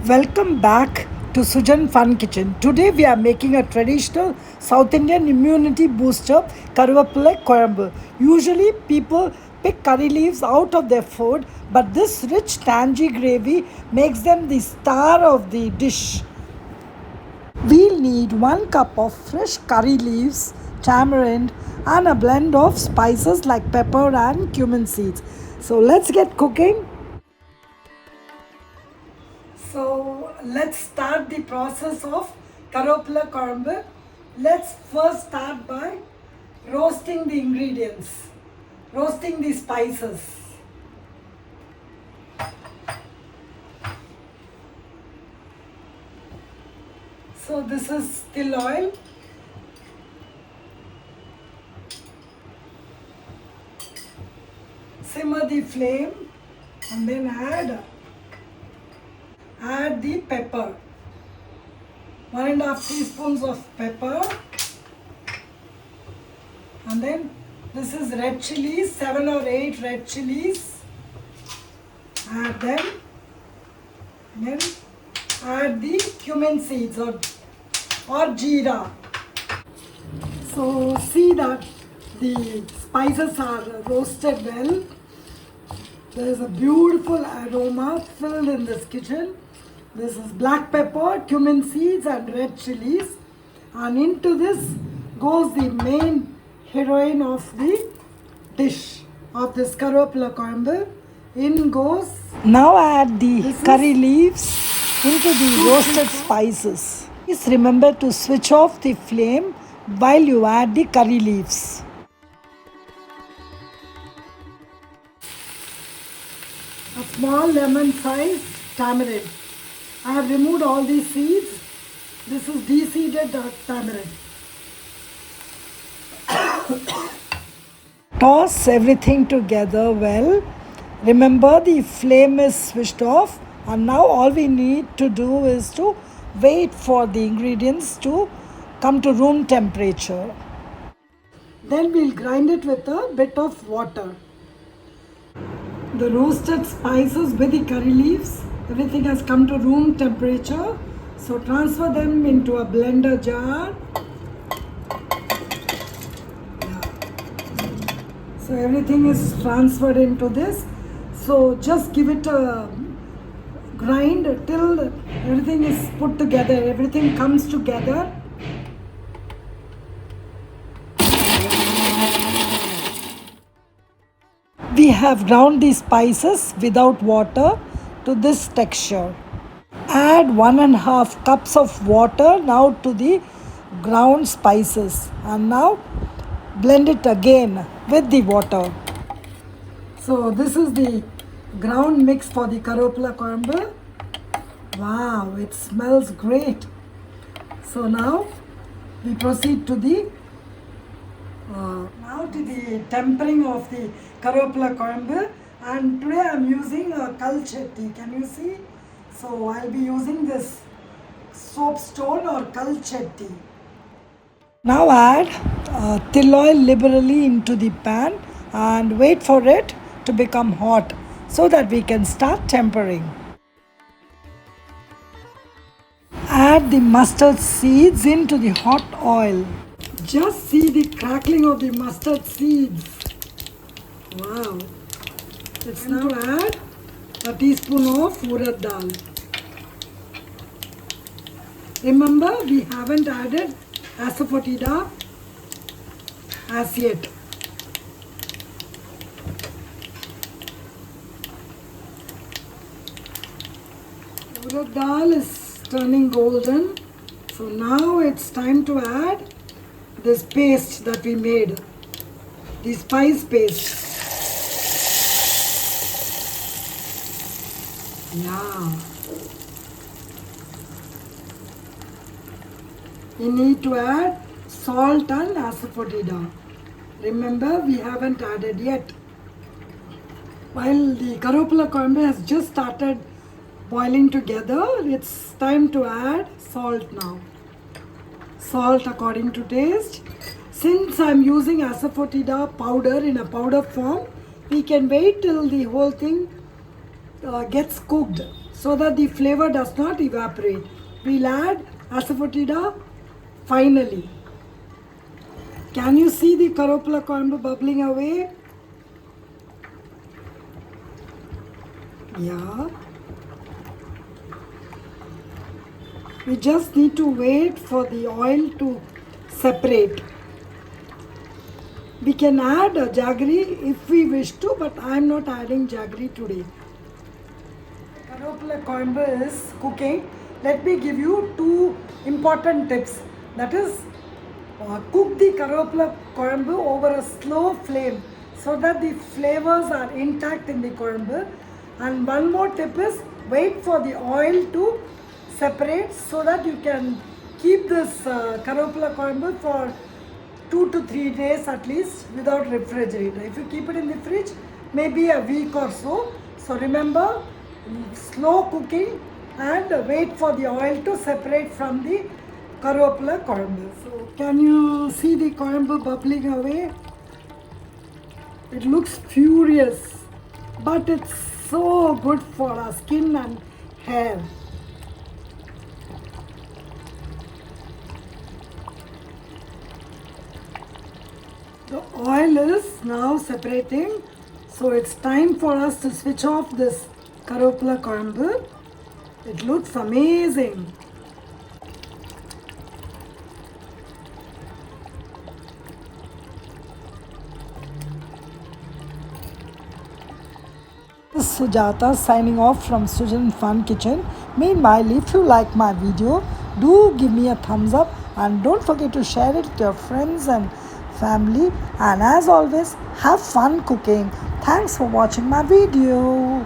Welcome back to Sujan Fun Kitchen. Today we are making a traditional South Indian immunity booster karvapule koyambu. Usually people pick curry leaves out of their food, but this rich tangy gravy makes them the star of the dish. We'll need 1 cup of fresh curry leaves, tamarind, and a blend of spices like pepper and cumin seeds. So let's get cooking. So let's start the process of Karopla Korambu. Let's first start by roasting the ingredients, roasting the spices. So this is still oil. Simmer the flame and then add the pepper, 1.5 teaspoons of pepper, and then this is red chilies, 7 or 8 red chilies, add them, and then add the cumin seeds or jeera. So see that the spices are roasted well. There is a beautiful aroma filled in this kitchen. This is black pepper, cumin seeds and red chilies. And into this goes the main heroine of the dish of this Karopla Koyambu. In goes. Now add the curry leaves into the roasted spices. Please remember to switch off the flame while you add the curry leaves. A small lemon size tamarind. I have removed all these seeds. This is de-seeded tamarind. Toss everything together well. Remember the flame is switched off, and now all we need to do is to wait for the ingredients to come to room temperature. Then we'll grind it with a bit of water. The roasted spices with the curry leaves, everything has come to room temperature. So transfer them into a blender jar. So everything is transferred into this. So just give it a grind till everything is put together, everything comes together. We have ground the spices without water to this texture. Add 1.5 cups of water now to the ground spices, and now blend it again with the water. So this is the ground mix for the Karopla Koyambu. Wow, it smells great. So now we proceed to the tempering of the Karopla Koyambu, and today I am using a kal chatti. Can you see? So I'll be using this soapstone or kal chatti. Now add til oil liberally into the pan and wait for it to become hot so that we can start tempering. Add the mustard seeds into the hot oil. Just see the crackling of the mustard seeds. Wow. Let's now add a teaspoon of urad dal. Remember, we haven't added asafoetida as yet. Urad dal is turning golden. So now it's time to add this paste that we made, the spice paste. Yeah. You need to add salt and asafoetida. Remember, we haven't added yet. While the Karopla Koyambu has just started boiling together, it's time to add salt now. Salt according to taste. Since I'm using asafoetida powder in a powder form, we can wait till the whole thing gets cooked. so that the flavor does not evaporate. We'll add asafoetida finally. Can you see the Karopula Koyambu bubbling away? Yeah. We just need to wait for the oil to separate. We can add jaggery if we wish to, but I am not adding jaggery today. Karopula Koyambu is cooking. Let me give you two important tips. That is, cook the Karopula Koyambu over a slow flame so that the flavors are intact in the Koyambu. And one more tip is, wait for the oil to separate so that you can keep this Karopula Koyambu for 2 to 3 days at least without refrigerator. If you keep it in the fridge, maybe a week or so. So remember, slow cooking and wait for the oil to separate from the Karopula Koyambu. So can you see the Koyambu bubbling away? It looks furious, but it's so good for our skin and hair. The oil is now separating, so it's time for us to switch off this Karopula Koyambu. It looks amazing. This is Sujata signing off from Sujan Fun Kitchen. Meanwhile, if you like my video, do give me a thumbs up and don't forget to share it with your friends and family. And as always, have fun cooking. Thanks for watching my video.